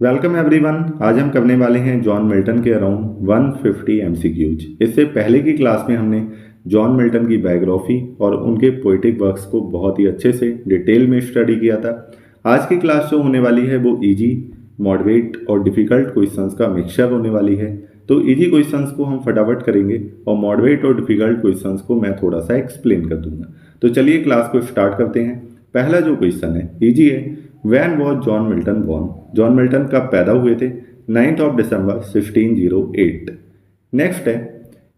Welcome everyone. आज हम करने वाले हैं जॉन मिल्टन के अराउंड 150 एमसीक्यूज। इससे पहले की क्लास में हमने जॉन मिल्टन की बायोग्राफी और उनके पोइटिक वर्क्स को बहुत ही अच्छे से डिटेल में स्टडी किया था। आज की क्लास जो होने वाली है वो इजी, मॉडरेट और डिफ़िकल्ट क्वेश्चंस का मिक्सचर होने वाली है। तो इजी क्वेश्चंस को हम फटाफट करेंगे और मॉडरेट और डिफ़िकल्ट क्वेश्चंस को मैं थोड़ा सा एक्सप्लेन कर दूंगा। तो चलिए क्लास को स्टार्ट करते हैं। पहला जो क्वेश्चन है इजी है। When was John Milton born? John Milton कब पैदा हुए थे? 9th of December 1608। नेक्स्ट है,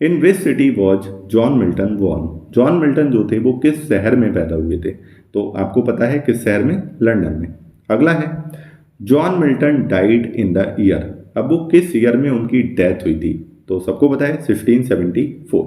in which city was John Milton born? John Milton जो थे वो किस शहर में पैदा हुए थे? तो आपको पता है किस शहर में? लंदन में। अगला है, John Milton died in the year. अब वो किस ईयर में उनकी डेथ हुई थी? तो सबको पता है 1674।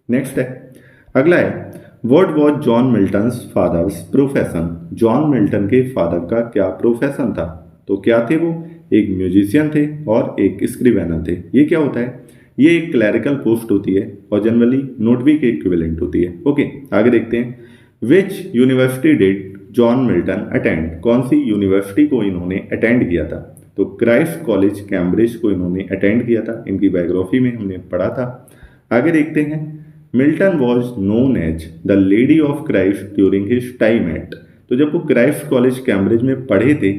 नेक्स्ट है, अगला है, what was John Milton's father's profession? John Milton के फादर का क्या प्रोफेशन था? तो क्या थे वो? एक म्यूजिशियन थे और एक स्क्रिवेनर थे। ये क्या होता है? ये एक क्लैरिकल पोस्ट होती है और जनरली नोटबी के इक्विवेलेंट होती है। ओके, आगे देखते हैं। Which university did John Milton attend? कौन सी यूनिवर्सिटी को इन्होंने अटेंड किया था? तो क्राइस्ट कॉलेज कैम्ब्रिज को इन्होंने अटेंड किया था। इनकी बायोग्राफी में हमने पढ़ा था। आगे देखते हैं, Milton was known as the lady of Christ during his time at. तो जब वो क्राइस्ट कॉलेज कैम्ब्रिज में पढ़े थे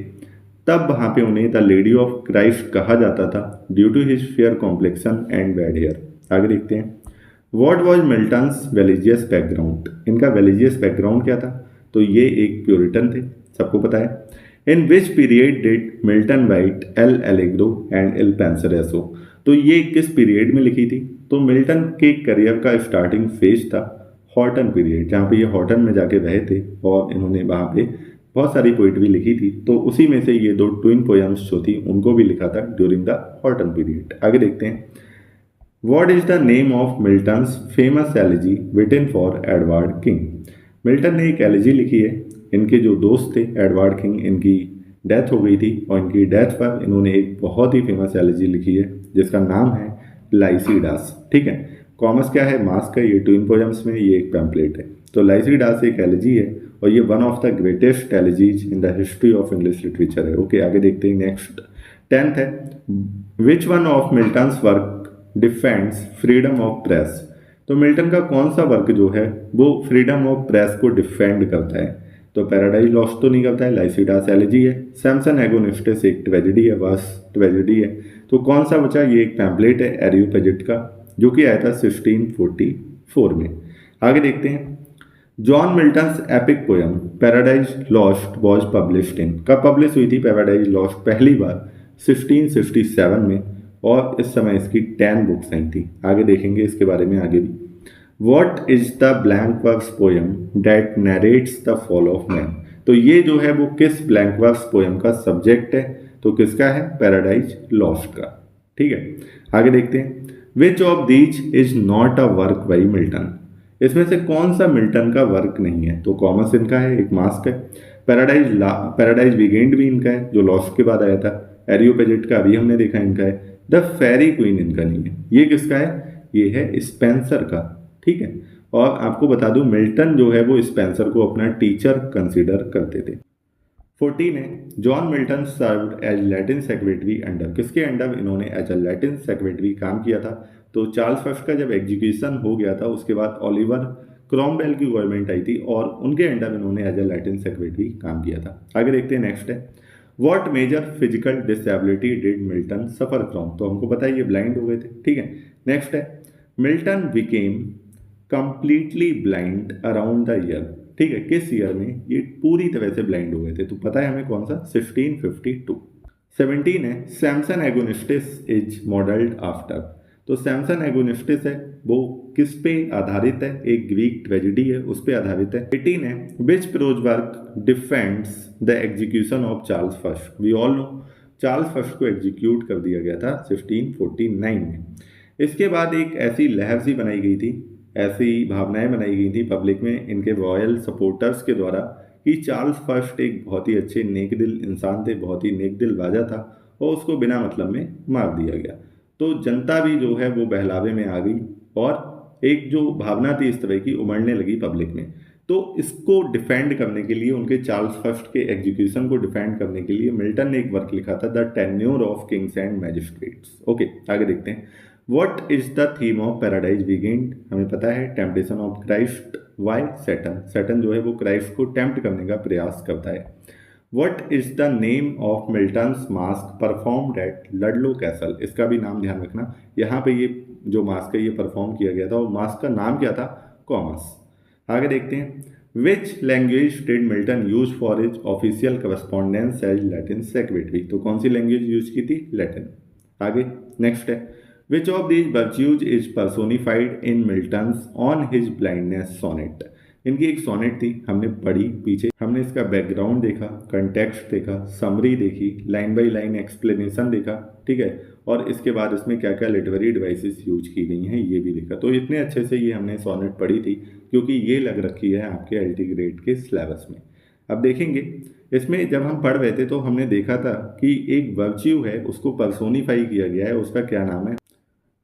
तब वहाँ पे उन्हें द लेडी ऑफ क्राइस्ट कहा जाता था due to his fair complexion and bad hair. आगे देखते हैं, what was Milton's religious background? इनका रिलीजियस बैकग्राउंड क्या था? तो ये एक प्योरिटन थे, सबको पता है। In which period did Milton write L'Allegro and Il Penseroso? तो ये किस पीरियड में लिखी थी? तो मिल्टन के करियर का स्टार्टिंग फेज था हॉटन पीरियड, जहाँ पे ये हॉटन में जाके रहे थे और इन्होंने वहाँ पे बहुत सारी पोइट्री लिखी थी। तो उसी में से ये दो ट्विन पोएम्स जो थी उनको भी लिखा था ड्यूरिंग द हॉटन पीरियड। आगे देखते हैं, what is the name of Milton's famous elegy written for Edward King? Milton ने एक एलिजी लिखी है। इनके जो दोस्त थे एडवर्ड किंग, इनकी डेथ हो गई थी और इनकी डेथ पर इन्होंने एक बहुत ही फेमस एलिजी लिखी है जिसका नाम है लाइसीडास। ठीक है, कॉमर्स क्या है? मास्क है। ये ट्विन पोएम्स में ये एक पैम्पलेट है। तो लाइसीडास एक एलिजी है और ये one of the greatest elegies in the history of English literature है। ओके, आगे देखते हैं। नेक्स्ट 10th है, which one of Milton's work defends freedom of press? तो मिल्टन का कौन सा वर्क जो है वो फ्रीडम ऑफ प्रेस को डिफेंड करता है? तो पैराडाइज लॉस्ट तो नहीं करता है, लाइसीडास एलिजी है। सैमसन एगोनिस्टिस एक ट्रेजेडी है, बस ट्रेजेडी है। तो कौन सा बचा? ये एक पैम्पलेट है एरियोपेजिट का जो कि आया था 1644 में। आगे देखते हैं, John Milton's epic poem paradise Lost was published in? कब पब्लिश हुई थी पैराडाइज लॉस्ट? पहली बार 1667 में और इस समय इसकी 10 बुक्स आई थी। आगे देखेंगे इसके बारे में आगे भी। What is the blank verse poem that narrates the fall of man? तो ये जो है वो किस ब्लैंक वर्स पोयम का सब्जेक्ट है? तो किसका है? पैराडाइज लॉस्ट का। ठीक है, आगे देखते हैं, विच of these is not a work by Milton? इसमें से कौन सा मिल्टन का वर्क नहीं है? तो कॉमर्स इनका है, एक मास्क है। पैराडाइज वीकेंड भी इनका है जो लॉस्ट के बाद आया था। एरियोपेजिट का अभी हमने देखा इनका है। द फेरी क्वीन इनका नहीं है। ये किसका है? ये है स्पेंसर का। ठीक है, और आपको बता दूं मिल्टन जो है वो स्पेंसर को अपना टीचर कंसीडर करते थे। 14 है, John Milton served as Latin secretary under? किसके अंडर इन्होंने एज अ लैटिन सेक्रेटरी काम किया था? तो चार्ल्स फर्स्ट का जब एग्जीक्यूशन हो गया था उसके बाद ओलिवर क्रॉमवेल की गवर्नमेंट आई थी और उनके अंडर इन्होंने एज अ लैटिन सेक्रेटरी काम किया था। आगे देखते हैं। नेक्स्ट है, what major physical disability did Milton suffer from? तो हमको पता है ये ब्लाइंड हो गए थे। ठीक है, नेक्स्ट है, Milton became completely blind around the year? ठीक है, किस ईयर में ये पूरी तरह से ब्लाइंड हो गए थे? तो पता है हमें कौन सा? 1652। 17 है, सैमसन एगोनिस्टिस इज मॉडल्ड आफ्टर? तो सैमसन एगोनिस्टिस है वो किस पे आधारित है? एक ग्रीक ट्रेजेडी है, उस पे आधारित है। 18 है, which prose work defends the execution of Charles first? We all know Charles first को एग्जीक्यूट कर दिया गया था 1649 में। इसके बाद एक ऐसी लहर सी बनाई गई थी, ऐसी भावनाएं बनाई गई थी पब्लिक में इनके रॉयल सपोर्टर्स के द्वारा कि चार्ल्स फर्स्ट एक बहुत ही अच्छे नेक दिल इंसान थे, बहुत ही नेक दिल राजा था और उसको बिना मतलब में मार दिया गया। तो जनता भी जो है वो बहलावे में आ गई और एक जो भावना थी इस तरह की उमड़ने लगी पब्लिक में। तो इसको डिफेंड करने के लिए, उनके चार्ल्स फर्स्ट के एग्जीक्यूशन को डिफेंड करने के लिए मिल्टन ने एक वर्क लिखा था, the tenure of kings and magistrates. Okay, आगे देखते हैं। What is the theme of Paradise begin? हमें पता है temptation of Christ. Why? Satan. Satan जो है वो क्राइस्ट को टेम्प्ट करने का प्रयास करता है। What is the name of Milton's masque performed at Ludlow Castle? इसका भी नाम ध्यान रखना। यहाँ पे ये जो मास्क है ये परफॉर्म किया गया था, और मास्क का नाम क्या था? कॉमस। आगे देखते हैं। Which language did Milton use for his official correspondence as Latin secretary? तो कौन सी लैंग्वेज यूज की थी? लैटिन। आगे नेक्स्ट है। Which of these virtues is personified in Milton's on his blindness sonnet? इनकी एक सोनेट थी, हमने पढ़ी पीछे, हमने इसका बैकग्राउंड देखा, कंटेक्स्ट देखा, समरी देखी, लाइन बाय लाइन एक्सप्लेनेशन देखा, ठीक है, और इसके बाद इसमें क्या क्या लिटरेरी डिवाइसेस यूज की गई हैं ये भी देखा। तो इतने अच्छे से ये हमने सोनेट पढ़ी थी, क्योंकि ये लग रखी है आपके एलटी ग्रेड के सिलेबस में। अब देखेंगे इसमें जब हम पढ़ रहे थे तो हमने देखा था कि एक वर्च्यू है उसको पर्सोनिफाई किया गया है, उसका क्या नाम है?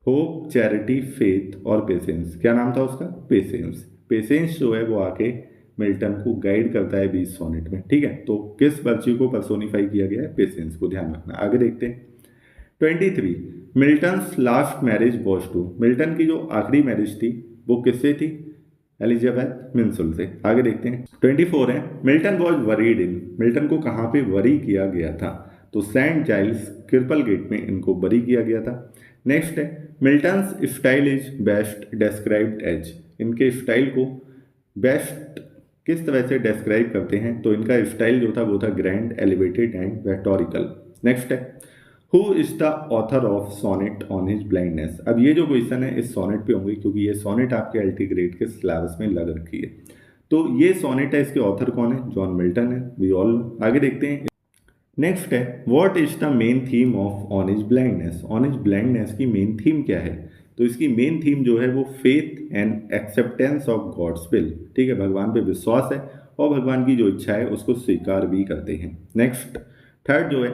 होप, चैरिटी, फेथ और पेशेंस। क्या नाम था उसका? पेशेंस। पेशेंस जो है वो आके मिल्टन को गाइड करता है 20 सोनेट में, ठीक है। तो किस वर्च्यू को पर्सोनिफाई किया गया है? पेशेंस को, ध्यान रखना। आगे देखते हैं। 23 Milton's last marriage was to? Milton की जो आखिरी मैरिज थी वो किससे थी? एलिजाबेथ मिंसुल से। आगे देखते हैं। 24 है। Milton was worried in? Milton को कहाँ पे वरी किया गया था? तो सेंट जाइल्स क्रिपल गेट में इनको बरी किया गया था। नेक्स्ट है। Milton's style is best described as? इनके स्टाइल को बेस्ट किस तरह से डिस्क्राइब करते हैं? तो इनका स्टाइल जो था वो था grand, elevated and rhetorical. Next है। Who is the author of sonnet on his blindness? अब ये जो क्वेश्चन है इस सोनेट पे होंगे, क्योंकि ये सोनेट आपके एलटी ग्रेड के सिलेबस में लग रखी है। तो ये सोनेट है, इसके ऑथर कौन है? जॉन मिल्टन है, वी ऑल नो। आगे देखते हैं। नेक्स्ट है। What is the main theme of on his blindness? On his blindness की मेन थीम क्या है? तो इसकी मेन थीम जो है वो faith and acceptance of God's will, ठीक है, भगवान पे विश्वास है और भगवान की जो इच्छा है उसको स्वीकार भी करते हैं। नेक्स्ट, थर्ड जो है,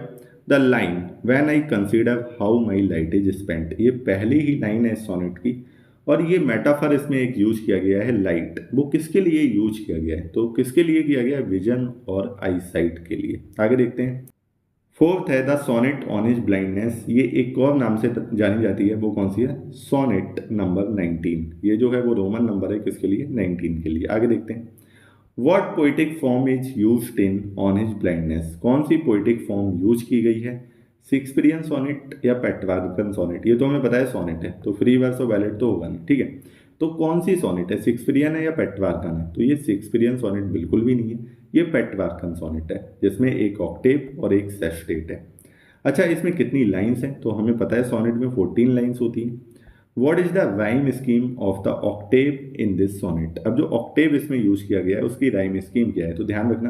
the line when I consider how my light is spent, ये पहली ही लाइन है सोनेट की, और ये मेटाफर इसमें एक यूज किया गया है लाइट। वो किसके लिए यूज किया गया है? तो किसके लिए किया गया है? विजन और आई साइट के लिए। आगे देखते हैं। फोर्थ है the sonnet on his blindness, ये एक और नाम से जानी जाती है, वो कौन सी है? Sonnet number 19। ये जो है वो रोमन नंबर है, किसके लिए? 19 के लिए। आगे देखते हैं। What poetic form is used in on his blindness? कौन सी पोइटिक फॉर्म यूज की गई है? शेक्सपियरियन सोनेट या पेट्रार्कन सोनेट? ये तो हमें पता है सोनेट है, तो फ्री वर्स और बैलेट तो होगा नहीं, ठीक है। तो कौन सी सोनेट है? शेक्सपियरियन है या पेट्रार्कन है? तो ये शेक्सपियरियन सोनेट बिल्कुल भी नहीं है, ये पेट्रार्कन सोनेट है, जिसमें एक ऑक्टेव और एक सेस्टेट है। अच्छा, इसमें कितनी लाइन्स हैं? तो हमें पता है सोनेट में 14 लाइन्स होती हैं। What is the rhyme scheme of the octave in this sonnet? अब जो ऑक्टेव इसमें यूज किया गया है उसकी राइम स्कीम क्या है? तो ध्यान रखना,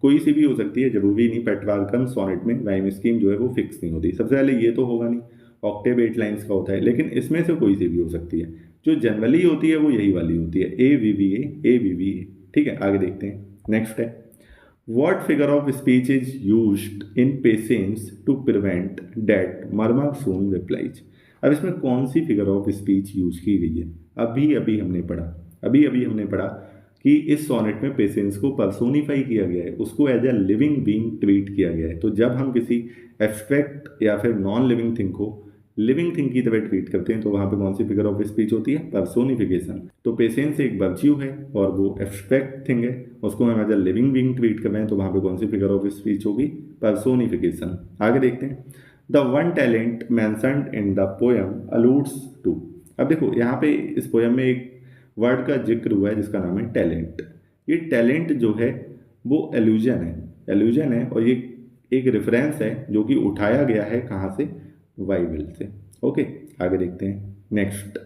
कोई सी भी हो सकती है, जरूरी नहीं। पेट्रार्कन सोनेट में राइम स्कीम जो है वो फिक्स नहीं होती। सबसे पहले ये तो होगा नहीं, ऑक्टेव 8 लाइन्स का होता है, लेकिन इसमें से कोई सी भी हो सकती है। जो जनरली होती है वो यही वाली होती है, A V V A V V A, ठीक है। आगे देखते हैं। नेक्स्ट है। What figure of speech is used in patience to prevent that murmur soon replies? अब इसमें कौन सी फिगर ऑफ स्पीच यूज की गई है? अभी अभी हमने पढ़ा कि इस सोनेट में पेशेंस को पर्सोनिफाई किया गया है, उसको as a living being treat किया गया है। तो जब हम किसी एब्स्ट्रैक्ट या फिर नॉन लिविंग थिंग को लिविंग थिंग की तरह ट्रीट करते हैं तो वहाँ पे कौन सी फिगर ऑफ स्पीच होती है? पर्सोनिफिकेशन। तो पेशेंस एक वर्च्यू है और वो एब्स्ट्रैक्ट थिंग है, उसको हम as a living being treat कर रहे हैं, तो वहाँ पे कौन सी फिगर ऑफ स्पीच होगी? पर्सोनिफिकेशन। आगे देखते हैं। The one talent mentioned in the poem alludes to. अब देखो यहाँ पे इस पोएम में एक वर्ड का जिक्र हुआ है जिसका नाम है टैलेंट। ये टैलेंट जो है वो एल्यूजन है और ये एक रेफरेंस है जो कि उठाया गया है कहाँ से? बाइबल से। ओके, आगे देखते हैं। Next,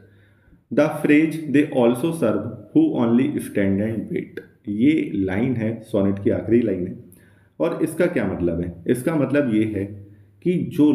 the phrase they also serve who only stand and wait, ये लाइन है सोनेट की आखिरी लाइन है, और इसका क्या मतलब है? इसका मतलब ये है कि जो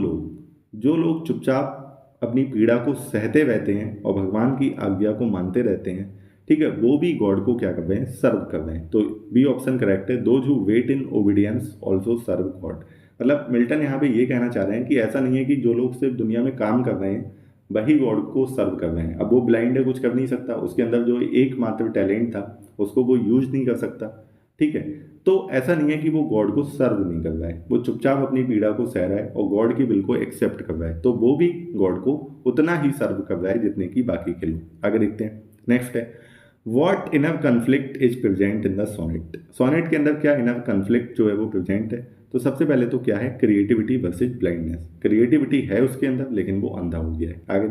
लोग चुपचाप अपनी पीड़ा को सहते रहते हैं और भगवान की आज्ञा को मानते रहते हैं, ठीक है, वो भी गॉड को क्या कर रहे हैं? सर्व कर रहे हैं। तो बी ऑप्शन करेक्ट है। Those who wait in obedience also serve God. मतलब मिल्टन यहाँ पे ये कहना चाह रहे हैं कि ऐसा नहीं है कि जो लोग सिर्फ दुनिया में काम कर रहे हैं वही गॉड को सर्व कर रहे हैं। अब वो ब्लाइंड है, कुछ कर नहीं सकता, उसके अंदर जो एकमात्र टैलेंट था उसको वो यूज नहीं कर सकता, ठीक है। तो ऐसा नहीं है कि वो गॉड को सर्व नहीं कर रहा है, वो चुपचाप अपनी पीड़ा को सह रहा है और गॉड की विल को एक्सेप्ट कर रहा है, तो वो भी गॉड को उतना ही सर्व कर रहा है जितने की बाकी के लोग। आगे देखते हैं, नेक्स्ट है what inner conflict is present in the sonnet. Sonnet के अंदर क्या इनर कन्फ्लिक्ट जो है वो प्रेजेंट है। तो सबसे पहले तो क्या है, क्रिएटिविटी वर्सेज ब्लाइंडनेस। क्रिएटिविटी है उसके अंदर लेकिन वो अंधा हो गया है। आगे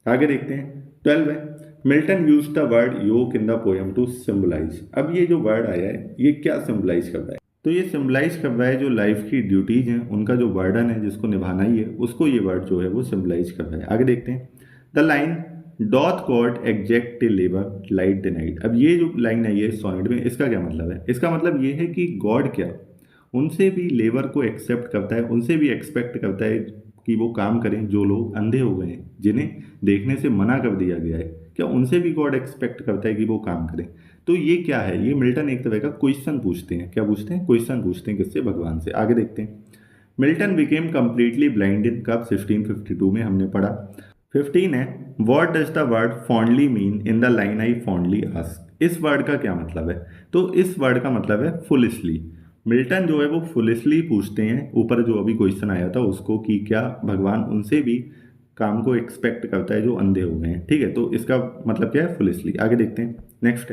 आगे देखते हैं, 12 है Milton use the word yoke in the poem to symbolise. अब ये जो वर्ड आया है ये क्या सिंबलाइज कर रहा है, तो ये सिंबलाइज कर रहा है जो लाइफ की ड्यूटीज हैं, उनका जो बर्डन है जिसको निभाना ही है, उसको ये वर्ड जो है वो सिंबलाइज कर रहा है। आगे देखते हैं, the line doth God exact labour light the night. अब ये जो लाइन आई है सोनेट में, इसका क्या मतलब है, इसका मतलब ये है कि गॉड क्या उनसे भी लेबर को एक्सेप्ट करता है, उनसे भी एक्सपेक्ट करता है कि वो काम करें जो लोग अंधे हो गए हैं, जिन्हें देखने से मना कर दिया गया है, क्या उनसे भी गॉड एक्सपेक्ट करता है कि वो काम करें। तो ये क्या है, ये मिल्टन एक तरह का क्वेश्चन पूछते हैं। क्या पूछते हैं, क्वेश्चन पूछते हैं किससे, भगवान से। आगे देखते हैं, मिल्टन बिकेम कंप्लीटली ब्लाइंड इन कब, 1652 में हमने पढ़ा। 15 है what does the word fondly mean in the line I fondly ask. इस वर्ड का क्या मतलब है, तो इस वर्ड का मतलब है फुलिशली। मिल्टन जो है वो फुलिशली पूछते हैं, ऊपर जो अभी क्वेश्चन आया था उसको, कि क्या भगवान उनसे भी काम को एक्सपेक्ट करता है जो अंधे हो गए हैं, ठीक है। तो इसका मतलब क्या है, फुलिशली। आगे देखते हैं, next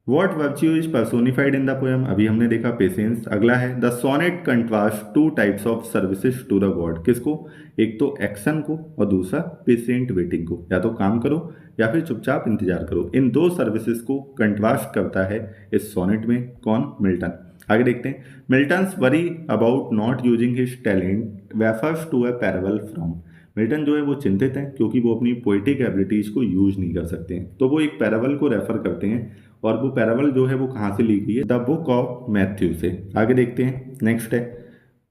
what virtue is personified in the poem. अभी हमने देखा पेशेंस। अगला है the sonnet contrast two types of services to the God. किसको, एक तो एक्शन को और दूसरा पेशेंट वेटिंग को, या तो काम करो या फिर चुपचाप इंतजार करो। इन दो सर्विसेज को कंट्रास्ट करता है इस सोनेट में कौन, मिल्टन। आगे देखते हैं, Milton's worry about not using his talent refers to a parable from. Milton जो है वो चिंतित हैं क्योंकि वो अपनी पोइटिक एबिलिटीज को यूज नहीं कर सकते हैं, तो वो एक पैराबल को रेफर करते हैं, और वो पैराबल जो है वो कहाँ से ली गई है, द बुक ऑफ मैथ्यू से। आगे देखते हैं, नेक्स्ट है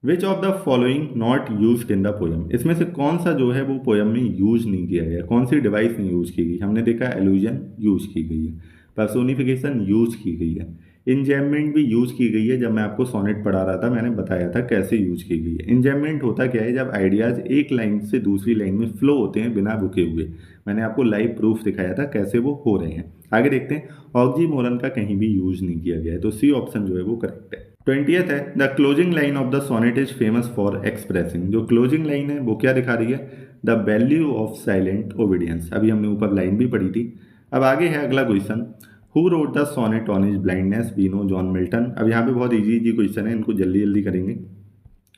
which of the following not used in the poem. इसमें से कौन सा जो है वो पोएम में यूज नहीं किया गया, कौन सी डिवाइस नहीं यूज की गई। हमने देखा एल्यूजन यूज की गई है, पर्सोनिफिकेशन यूज की गई है, इंजैममेंट भी यूज की गई है। जब मैं आपको सोनेट पढ़ा रहा था मैंने बताया था कैसे यूज की गई है। इंजैममेंट होता क्या है, जब आइडियाज एक लाइन से दूसरी लाइन में फ्लो होते हैं बिना रुके हुए। मैंने आपको लाइव प्रूफ दिखाया था कैसे वो हो रहे हैं। आगे देखते हैं, ऑक्सीमोरन का कहीं भी यूज नहीं किया गया है, तो सी ऑप्शन जो है वो करेक्ट है। 20th है the closing line of the sonnet is famous for expressing. जो क्लोजिंग लाइन है वो क्या दिखा रही है, the value of silent obedience. अभी हमने ऊपर लाइन भी पढ़ी थी। अब आगे है अगला question, who wrote the sonnet on his blindness, we know John Milton. अब यहाँ पे बहुत इजी क्वेश्चन है, इनको जल्दी जल्दी करेंगे।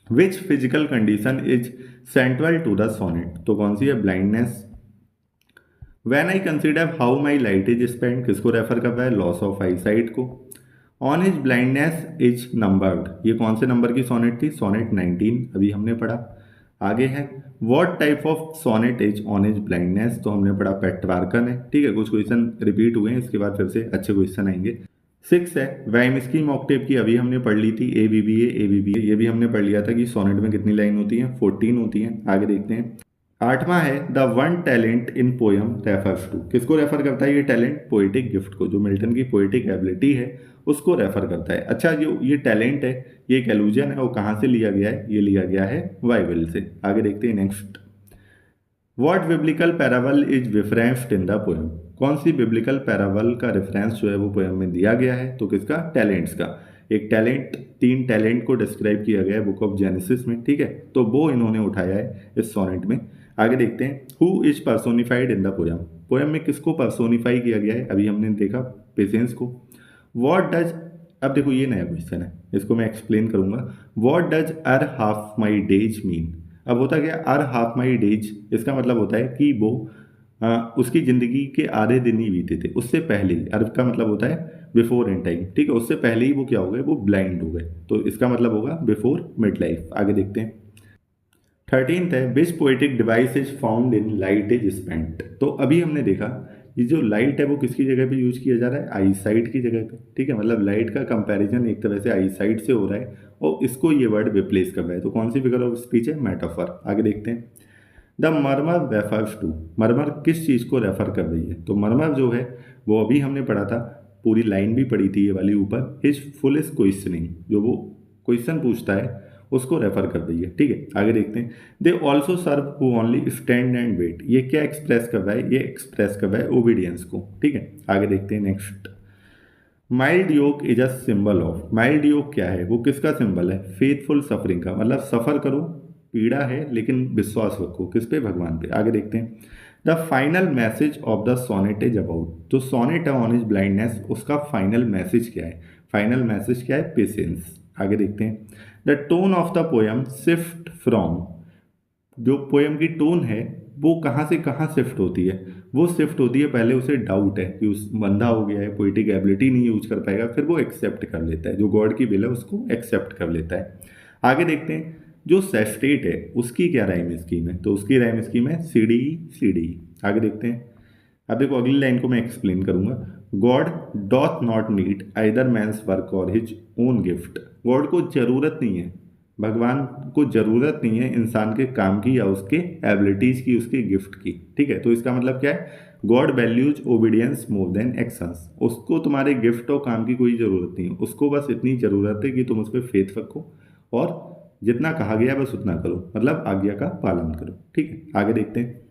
Which physical condition is central to the sonnet, तो कौन सी है, blindness. When I consider how my light is spend, किसको रेफर कर रहा है, लॉस ऑफ आई साइट को। On his blindness is numbered, ये कौन से नंबर की सोनेट थी, सोनेट 19, अभी हमने पढ़ा। आगे है what type of sonnet is on his blindness, तो हमने पढ़ा पेट्रार्कन है, ठीक है। कुछ क्वेश्चन रिपीट हुए हैं, इसके बाद फिर से अच्छे क्वेश्चन आएंगे। 6 है वाइम्स्की ऑक्टेव की, अभी हमने पढ़ ली थी, एबीबीए ये भी हमने पढ़ लिया था कि सोनेट में कितनी लाइन होती है, 14 होती है। आगे देखते हैं, 8वां है the one talent in poem refers to, किसको रेफर करता है ये टैलेंट, पोएटिक गिफ्ट को, जो मिल्टन की पोएटिक एबिलिटी है उसको रेफर करता है। अच्छा, जो ये टैलेंट है ये एक एलूजन है, और कहाँ से लिया गया है, ये लिया गया है बाइबल से। आगे देखते हैं, next what biblical parable is referenced in the poem. कौन सी बिब्लिकल पैराबल का रेफरेंस जो है वो पोएम में दिया गया है, तो किसका, टैलेंट्स का। एक टैलेंट, 3 टैलेंट को डिस्क्राइब किया गया है बुक ऑफ जेनेसिस में, ठीक है। तो वो इन्होंने उठाया है इस सोनेट में। आगे देखते हैं, who is personified in the poem. Poem में किसको पर्सोनिफाई किया गया है, अभी हमने देखा पेशेंस को। व्हाट डज, अब देखो ये नया क्वेश्चन है, इसको मैं एक्सप्लेन करूंगा। What does ere half my days mean. अब होता क्या, अर हाफ माई डेज, इसका मतलब होता है कि वो उसकी जिंदगी के आधे दिन ही बीते थे, उससे पहले ही। अर्ब का मतलब होता है बिफोर इन टाइम, ठीक है। उससे पहले ही वो क्या हो गए, वो ब्लाइंड हो गए, तो इसका मतलब होगा बिफोर मिड लाइफ। आगे देखते हैं, 13th है which poetic device is found in light is spent. तो अभी हमने देखा ये जो लाइट है वो किसकी जगह पे यूज किया जा रहा है, आई साइट की जगह पे, ठीक है। मतलब लाइट का कंपैरिजन एक तरह से आई साइट से हो रहा है, और इसको ये वर्ड रिप्लेस कर रहा है। तो कौन सी फिगर ऑफ स्पीच है, मेटाफर। आगे देखते हैं, द मरमर रेफर्स टू। मरमर किस चीज़ को रेफर कर रही है, तो मरमर जो है वो अभी हमने पढ़ा था, पूरी लाइन भी पढ़ी थी ये वाली ऊपर। हिज फुलेस्ट क्वेश्चनिंग, जो वो क्वेश्चन पूछता है उसको रेफर कर दीजिए। ठीक है, आगे देखते हैं। They also serve who only stand and wait, ये क्या एक्सप्रेस कर रहा है, ये एक्सप्रेस कर रहा है ओबीडियंस को। ठीक है, आगे देखते हैं next. Mild yoke is a symbol of, mild yoke क्या है, वो किसका सिंबल है, फेथफुल सफरिंग का, मतलब सफर करो, पीड़ा है लेकिन विश्वास रखो किस पे, भगवान पे। आगे देखते हैं। The final message of the sonnet is about, तो सोनेट ऑन इज ब्लाइंडनेस, उसका फाइनल मैसेज क्या है, फाइनल मैसेज क्या है, पेशेंस। आगे देखते हैं। The tone of the poem shift from, जो पोएम की टोन है वो कहाँ से कहाँ शिफ्ट होती है, वो शिफ्ट होती है, पहले उसे डाउट है कि उस बंधा हो गया है, पोइटिक एबिलिटी नहीं यूज कर पाएगा, फिर वो एक्सेप्ट कर लेता है, जो गॉड की विल है उसको एक्सेप्ट कर लेता है। आगे देखते हैं। जो सेस्टेट है उसकी क्या राइम स्कीम है, तो उसकी राइम स्कीम है सीडी सीडी। आगे देखते हैं। अब देखो अगली लाइन को मैं एक्सप्लेन करूंगा। God doth not need either man's work or his own gift, God को जरूरत नहीं है, भगवान को जरूरत नहीं है इंसान के काम की या उसके एबिलिटीज की, उसके गिफ्ट की। ठीक है, तो इसका मतलब क्या है, God values obedience more than actions, उसको तुम्हारे गिफ्ट और काम की कोई जरूरत नहीं है, उसको बस इतनी जरूरत है कि तुम उस पर फेथ रखो और जितना कहा गया बस उतना करो, मतलब आज्ञा का पालन करो। ठीक है, आगे देखते हैं।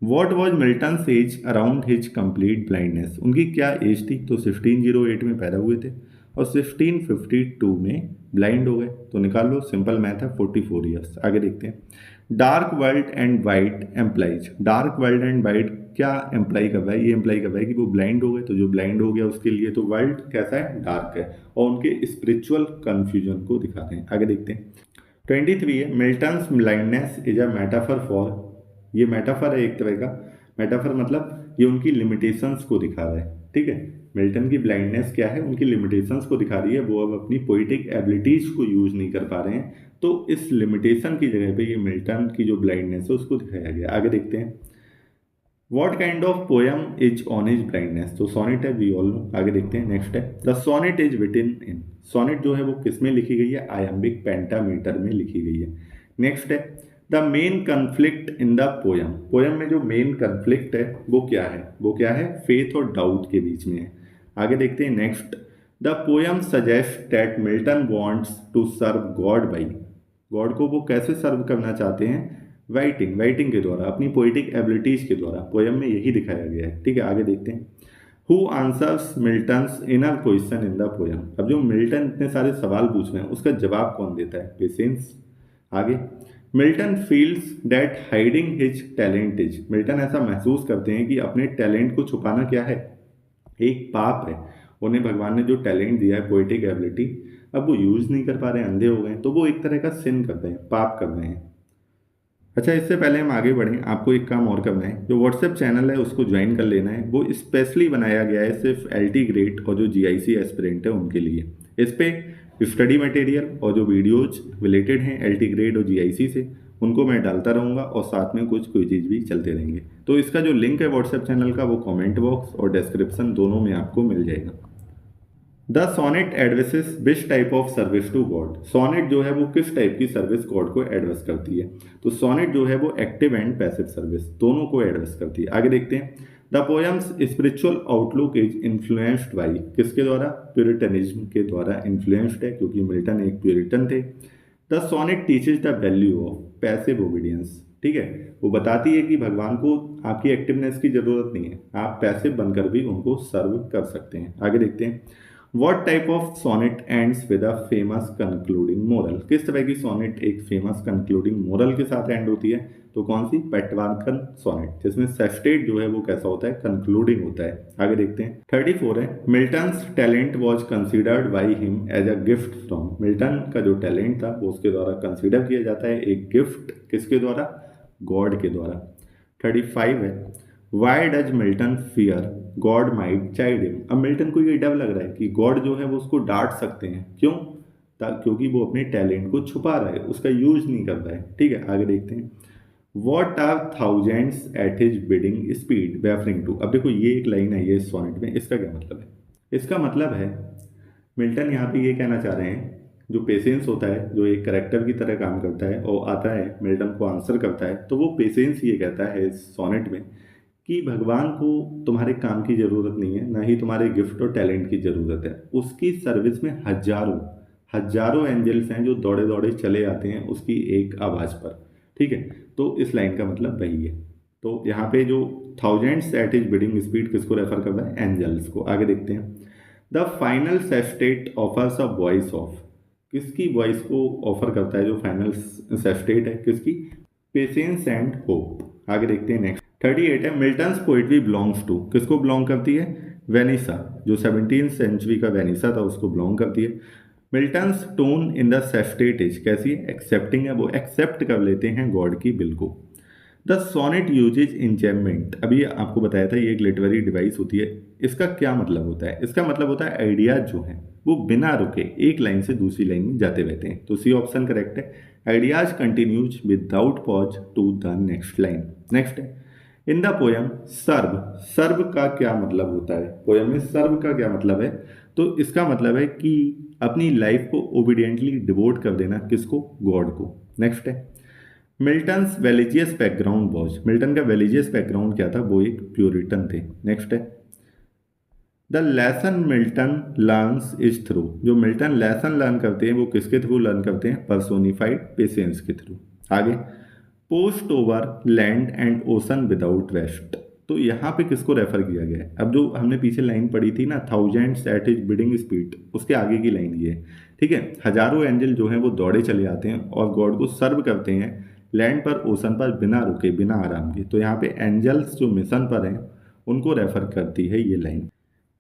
What was Milton age around his complete blindness, उनकी क्या एज थी, तो 1608 में पैदा हुए थे और 1652 में ब्लाइंड हो गए, तो निकाल लो, सिंपल मैथ है, 44 ईयर्स। आगे देखते हैं। Dark world and wide employs, dark world and wide क्या एम्प्लाई कर रहा है, ये एम्प्लाई कर रहा है कि वो ब्लाइंड हो गए, तो जो ब्लाइंड हो गया उसके लिए तो वर्ल्ड कैसा है, डार्क है, और उनके स्पिरिचुअल कंफ्यूजन को दिखा रहे हैं। आगे देखते हैं। 23 है। Milton's blindness is a metaphor for, ये मेटाफर है एक तरह का, मेटाफर मतलब ये उनकी लिमिटेशंस को दिखा रहा है। ठीक है, मिल्टन की ब्लाइंडनेस क्या है, उनकी लिमिटेशंस को दिखा रही है, वो अब अपनी पोइटिक एबिलिटीज को यूज नहीं कर पा रहे हैं, तो इस लिमिटेशन की जगह पे ये मिल्टन की जो ब्लाइंडनेस है उसको दिखाया गया। आगे देखते हैं। What kind of poem is on his blindness, तो सोनेट है, वी ऑल नो। आगे देखते हैं नेक्स्ट है। The sonnet is written in, sonnet जो है वो किस में लिखी गई है, आयम्बिक पेंटामीटर में लिखी गई है। नेक्स्ट है। The main conflict in the poem, poem में जो मेन कन्फ्लिक्ट है वो क्या है, वो क्या है, फेथ और डाउट के बीच में है। आगे देखते हैं next. The poem suggest that Milton wants to serve God by, God को वो कैसे सर्व करना चाहते हैं, राइटिंग, राइटिंग के द्वारा, अपनी पोइटिक एबिलिटीज के द्वारा, पोएम में यही दिखाया गया है। ठीक है, आगे देखते हैं। Who answers Milton's inner question in the poem, अब जो मिल्टन इतने सारे सवाल पूछ रहे हैं उसका जवाब कौन देता है, पेशेंस। आगे। Milton feels that hiding his talent is, Milton ऐसा महसूस करते हैं कि अपने टैलेंट को छुपाना क्या है, एक पाप है, उन्हें भगवान ने जो टैलेंट दिया है पोइटिक एबिलिटी, अब वो यूज नहीं कर पा रहे हैं, अंधे हो गए, तो वो एक तरह का सिन कर रहे हैं, पाप कर रहे हैं। अच्छा, इससे पहले हम आगे बढ़ें, आपको एक काम और करना है, जो व्हाट्सएप चैनल है उसको ज्वाइन कर लेना है, वो स्पेशली बनाया गया है सिर्फ एलटी ग्रेड और जो जीआईसी एस्पिरेंट है उनके लिए। इस पे स्टडी मटेरियल और जो वीडियोज रिलेटेड हैं एलटी ग्रेड और जीआईसी से उनको मैं डालता रहूँगा और साथ में कुछ क्विज़ भी चलते रहेंगे। तो इसका जो लिंक है व्हाट्सएप चैनल का वो कॉमेंट बॉक्स और डिस्क्रिप्शन दोनों में आपको मिल जाएगा। The sonnet advises which type of service to God, sonnet जो है वो किस टाइप की सर्विस गॉड को एडवेस करती है, तो सोनेट जो है वो एक्टिव एंड पैसिव सर्विस दोनों को एडवेस करती है। आगे देखते हैं। The poems spiritual outlook is influenced by, किसके द्वारा, प्यूरिटनिज्म के द्वारा इन्फ्लुएंस्ड है, क्योंकि मिल्टन एक प्यूरिटन थे। The sonnet teaches the value of passive obedience, ठीक है, वो बताती है कि भगवान को आपकी एक्टिवनेस की जरूरत नहीं है, आप पैसिव बनकर भी उनको सर्व कर सकते हैं। आगे देखते हैं। What type of sonnet ends with a famous concluding moral, किस तरह की सोनेट एक फेमस कंक्लूडिंग मोरल के साथ एंड होती है, तो कौन सी, पेट्रार्कन सोनेट, जिसमें सेस्टेट जो है वो कैसा होता है, कंक्लूडिंग होता है। आगे देखते हैं। 34 है। Milton's talent was considered by him as a gift from, Milton का जो टैलेंट था वो उसके द्वारा कंसिडर किया जाता है एक गिफ्ट, किसके द्वारा, गॉड के द्वारा। 35 है। Y does Milton fear God might child him, अब मिल्टन को ये डर लग रहा है कि गॉड जो है वो उसको डांट सकते हैं, क्यों, क्योंकि वो अपने टैलेंट को छुपा रहा है, उसका यूज नहीं कर रहा है। ठीक है, आगे देखते हैं। What are thousands at his bidding speed referring to, अब देखो ये एक लाइन है ये सोनेट में, इसका क्या मतलब है, इसका मतलब है मिल्टन यहाँ पे ये कहना चाह रहे हैं, जो पेशेंस होता है जो एक करेक्टर की तरह काम करता है और आता है मिल्टन को आंसर करता है, तो वो पेशेंस ये कहता है इस सोनेट में कि भगवान को तुम्हारे काम की ज़रूरत नहीं है, ना ही तुम्हारे गिफ्ट और टैलेंट की ज़रूरत है, उसकी सर्विस में हजारों हजारों एंजल्स हैं जो दौड़े दौड़े चले आते हैं उसकी एक आवाज़ पर। ठीक है, तो इस लाइन का मतलब वही है। तो यहाँ पे जो thousands at his bidding speed किसको रेफर कर रहा है? एंजल्स को। आगे देखते हैं। The final sestet offers a voice of, किसकी वॉइस को ऑफर करता है जो फाइनल सेस्टेट है? किसकी? Patience and hope. आगे देखते हैं नेक्स्ट। 38 है, मिल्टन्स पोइट्री बिलोंग्स टू, किसको बिलोंग करती है? वेनिसा, जो 17th सेंचुरी का वेनिसा था उसको बिलोंग करती है। Milton's tone in the sestet is कैसी है? एक्सेप्टिंग है, वो एक्सेप्ट कर लेते हैं गॉड की बिल को। द सोनेट यूजेज इंचेंटमेंट, अभी आपको बताया था ये एक लिटरेरी डिवाइस होती है। इसका क्या मतलब होता है? इसका मतलब होता है आइडियाज जो हैं वो बिना रुके एक लाइन से दूसरी लाइन में जाते रहते हैं। तो सी ऑप्शन करेक्ट है। Ideas continues without pause to the next line. Next है, इन द पोयम सर्व, सर्व का क्या मतलब होता है? पोयम में सर्व का क्या मतलब है? तो इसका मतलब है कि अपनी लाइफ को ओबीडियंटली डिवोट कर देना, किसको? गॉड को। नेक्स्ट है, मिल्टन्स वेलिजियस बैकग्राउंड वॉज, मिल्टन का वेलिजियस बैकग्राउंड क्या था? वो एक प्यूरिटन थे। नेक्स्ट है, the lesson Milton learns is through, जो मिल्टन लेसन लर्न करते हैं वो किसके थ्रू लर्न करते हैं? पर्सोनिफाइड पेशेंस के थ्रू। आगे, post over land and ocean without rest, तो यहाँ पे किसको रेफर किया गया है? अब जो हमने पीछे लाइन पढ़ी थी ना, thousands at his bidding speed, उसके आगे की लाइन ये है। ठीक है, हजारों एंजल जो हैं वो दौड़े चले आते हैं और गॉड को सर्व करते हैं लैंड पर ओशन पर बिना रुके बिना आराम के। तो यहाँ पे एंजल्स जो मिशन पर हैं उनको रेफर करती है ये लाइन।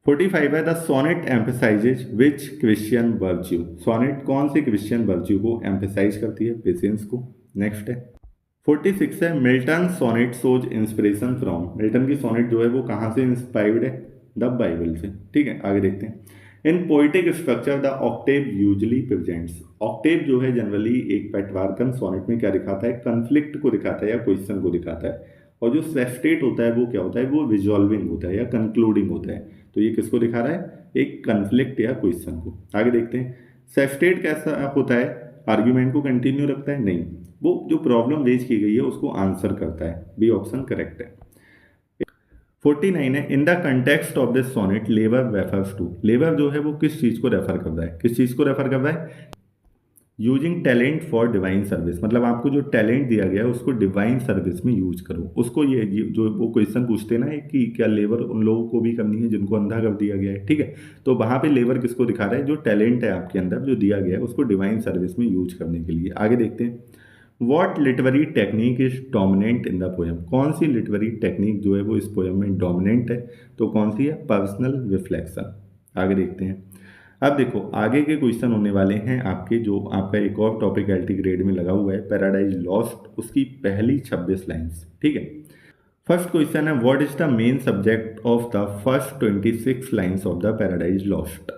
45 है, the sonnet emphasises which Christian virtue, sonnet कौन सी क्रिश्चियन वर्च्यू को एम्फेसाइज करती है? पेशेंस को। नेक्स्ट है, 46 है, Milton sonnet shows inspiration from, Milton की सोनेट जो है वो कहाँ से इंस्पायर्ड है? द बाइबल से। ठीक है, आगे देखते हैं। In poetic structure the octave usually presents, octave जो है जनरली एक पेट्रार्कन सोनेट में क्या दिखाता है? कन्फ्लिक्ट को दिखाता है या क्वेश्चन को दिखाता है। और जो सेस्टेट होता है वो क्या होता है? वो रिजॉल्विंग होता है या कंक्लूडिंग होता है। तो ये किसको दिखा रहा है? एक कन्फ्लिक्ट या क्वेश्चन को। आगे देखते हैं, सेस्टेट कैसा होता है? आर्ग्यूमेंट को कंटिन्यू रखता है? नहीं, वो जो प्रॉब्लम रेज की गई है उसको आंसर करता है। बी ऑप्शन करेक्ट है। 49 है, in the context of this sonnet labour refers to, labour जो है वो किस चीज को रेफर कर रहा है? किस चीज को रेफर कर रहा है? Using talent for divine service, मतलब आपको जो टैलेंट दिया गया है उसको डिवाइन सर्विस में यूज करो। उसको ये जो वो क्वेश्चन पूछते हैं ना कि क्या लेबर उन लोगों को भी करनी है जिनको अंधा कर दिया गया है? ठीक है, तो वहां पे लेबर किसको दिखा रहा है? जो टैलेंट है आपके अंदर जो दिया गया है उसको डिवाइन सर्विस में यूज करने के लिए। आगे देखते हैं, what literary technique is dominant in the poem, कौन सी लिटरेरी टेक्निक जो है वो इस पोएम में डोमिनेंट है? तो कौन सी है? Personal reflection. आगे देखते हैं। अब देखो आगे के क्वेश्चन होने वाले हैं आपके, जो आपका एक और टॉपिक एलटी ग्रेड में लगा हुआ है पैराडाइज लॉस्ट, उसकी पहली 26 लाइंस। ठीक है, फर्स्ट क्वेश्चन है, what is the main subject of the first 26 lines of the paradise Lost.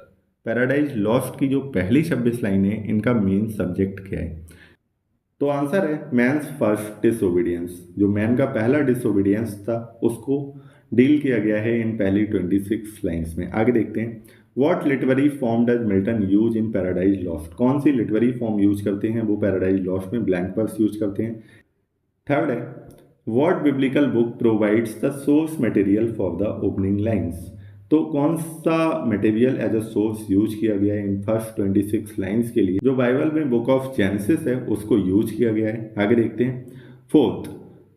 Paradise Lost की जो पहली 26 लाइन है इनका मेन सब्जेक्ट क्या है? तो आंसर है मैन्स फर्स्ट डिसोबीडियंस, जो मैन का पहला डिसोबीडियंस था उसको डील किया गया है इन पहली 26 लाइंस में। आगे देखते हैं, what literary form does Milton use in Paradise Lost, कौन सी लिटरेरी फॉर्म यूज करते हैं वो पैराडाइज लॉस्ट में? ब्लैंक वर्स यूज करते हैं। थर्ड है, what biblical book provides the source material for the opening lines, तो कौन सा material as a source use किया गया है इन फर्स्ट 26 लाइंस के लिए? जो बाइबल में बुक ऑफ जेनेसिस है उसको यूज किया गया है। आगे देखते हैं। Fourth,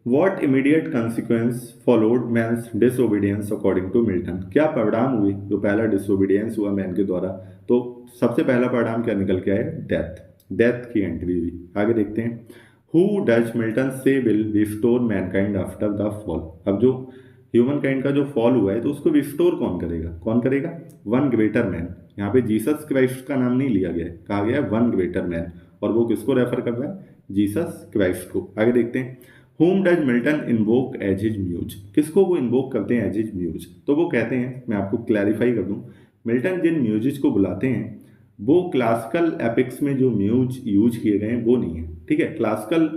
what immediate consequence followed man's disobedience according to Milton, क्या परिणाम हुए जो पहला डिसोबीडियंस हुआ मैन के द्वारा? तो सबसे पहला परिणाम क्या निकल के आया? डेथ, डेथ की एंट्री हुई। आगे देखते हैं, हु डज मिल्टन से will restore Mankind after the fall, अब जो ह्यूमन काइंड का जो फॉल हुआ है तो उसको रिस्टोर कौन करेगा? कौन करेगा? One greater man. यहाँ पे जीसस क्राइस्ट का नाम नहीं लिया गया है, कहा गया है वन ग्रेटर मैन, और वो किसको रेफर कर रहा है? जीसस क्राइस्ट को। आगे देखते हैं, whom does Milton invoke as his muse, किसको वो इन्वोक करते हैं एज हिज म्यूज? तो वो कहते हैं, मैं आपको क्लैरिफाई कर दूं, मिल्टन जिन म्यूजिज को बुलाते हैं वो क्लासिकल एपिक्स में जो म्यूज यूज किए गए हैं वो नहीं है। ठीक है, क्लासिकल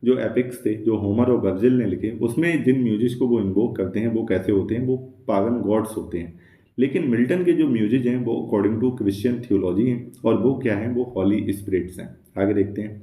जो एपिक्स थे जो होमर और वर्जिल ने लिखे उसमें जिन म्यूजिक को वो इन्वोक करते हैं वो कैसे होते हैं? वो पागन गॉड्स होते हैं। लेकिन मिल्टन के जो म्यूजिक हैं वो अकॉर्डिंग टू क्रिश्चियन थियोलॉजी हैं और वो क्या हैं? वो हॉली स्पिरिट्स हैं। आगे देखते हैं,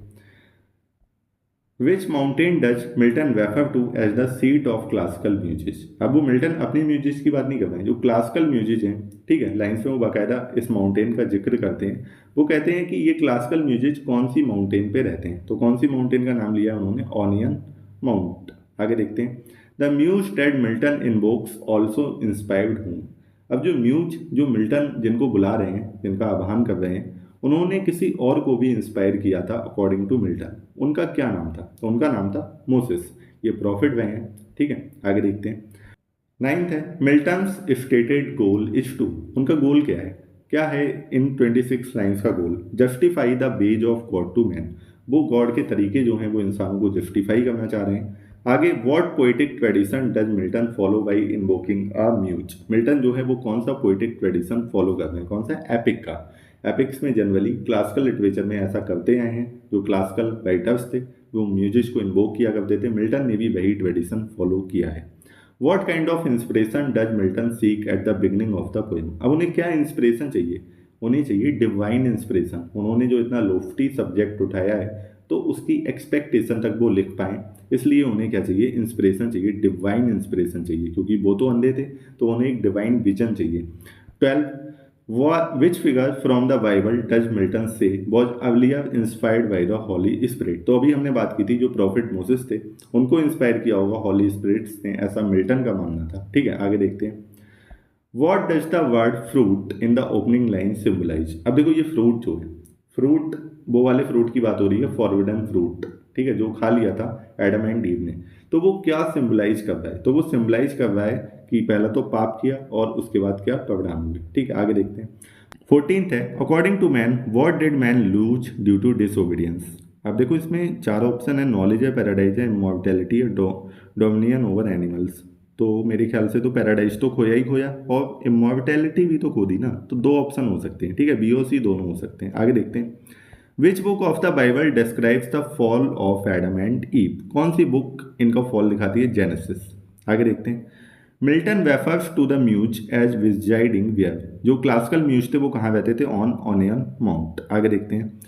which mountain does Milton refer to as the seat of classical music. अब वो मिल्टन अपनी म्यूजिक की बात नहीं कर रहे हैं, जो क्लासिकल म्यूजिक हैं, ठीक है, लाइन्स में वो बाकायदा इस माउंटेन का जिक्र करते हैं। वो कहते हैं कि ये क्लासिकल म्यूजिक कौन सी माउंटेन पे रहते हैं, तो कौन सी माउंटेन का नाम लिया उन्होंने, ऑनियन माउंट। आगे देखते हैं, the muse that Milton invokes also inspired whom. अब जो म्यूज, जो मिल्टन जिनको बुला रहे हैं, जिनका आह्वान कर रहे हैं, उन्होंने किसी और को भी इंस्पायर किया था अकॉर्डिंग टू मिल्टन। उनका क्या नाम था, तो उनका नाम था मोसेस। ये प्रॉफिट वह हैं, ठीक है। आगे देखते हैं, नाइन्थ है, Milton's stated goal is to. उनका गोल क्या है इन 26 लाइन्स का goal, justify the ways of God to man. वो गॉड के तरीके जो हैं वो इंसानों को जस्टिफाई करना चाह रहे हैं। आगे, what poetic tradition does Milton follow by invoking a muse. Milton जो है वो कौन सा पोएटिक ट्रेडिशन फॉलो कर रहे हैं, कौन सा, एपिक का। एपिक्स में जनरली क्लासिकल लिटरेचर में ऐसा करते आए हैं, जो क्लासिकल राइटर्स थे वो म्यूजिक को इन्वोक किया करते थे, मिल्टन ने भी वही ट्रेडिशन फॉलो किया है। What kind of inspiration does Milton seek at the beginning of the poem. अब उन्हें क्या इंस्पिरेशन चाहिए, उन्हें चाहिए डिवाइन इंस्पिरेशन। उन्होंने जो इतना लोफ्टी सब्जेक्ट उठाया है तो उसकी एक्सपेक्टेशन तक वो लिख पाएँ, इसलिए उन्हें क्या चाहिए, इंस्पिरेशन चाहिए, डिवाइन इंस्पिरेशन चाहिए, क्योंकि वो तो अंधे थे तो उन्हें एक डिवाइन विजन चाहिए। 12, which figure from the Bible does Milton say was earlier inspired by the Holy Spirit. तो अभी हमने बात की थी जो प्रॉफिट मोसेस थे उनको इंस्पायर किया होगा हॉली स्पिरिट्स ने, ऐसा मिल्टन का मानना था, ठीक है। आगे देखते हैं, what does the word fruit in the opening line symbolise. अब देखो ये फ्रूट जो है, फ्रूट वो वाले फ्रूट की बात हो रही है, फॉरबिडन फ्रूट, ठीक है, जो खा लिया था एडम एंड ईव ने। तो वो क्या सिंबलाइज कर रहा है, तो वो सिंबलाइज कर रहा है कि पहला तो पाप किया और उसके बाद क्या, परिणाम हुए, ठीक है। आगे देखते हैं, 14th है, according to man what did man lose due to disobedience. अब देखो इसमें चार ऑप्शन है, नॉलेज है, पैराडाइज है, इमॉर्टैलिटी है, डोमिनियन ओवर एनिमल्स। तो मेरे ख्याल से तो पैराडाइज तो खोया ही खोया और इमॉर्टैलिटी भी तो खो दी ना, तो दो ऑप्शन हो सकते हैं, ठीक है, बी और सी दोनों हो सकते हैं। आगे देखते हैं, which book of the Bible describes the fall of Adam and ewe. कौन सी बुक इनका फॉल दिखाती है, जेनेसिस। आगे देखते हैं, Milton refers to the muse as residing where. जो क्लासिकल म्यूज थे वो कहाँ रहते थे, ऑन ऑनियन माउंट। आगे देखते हैं,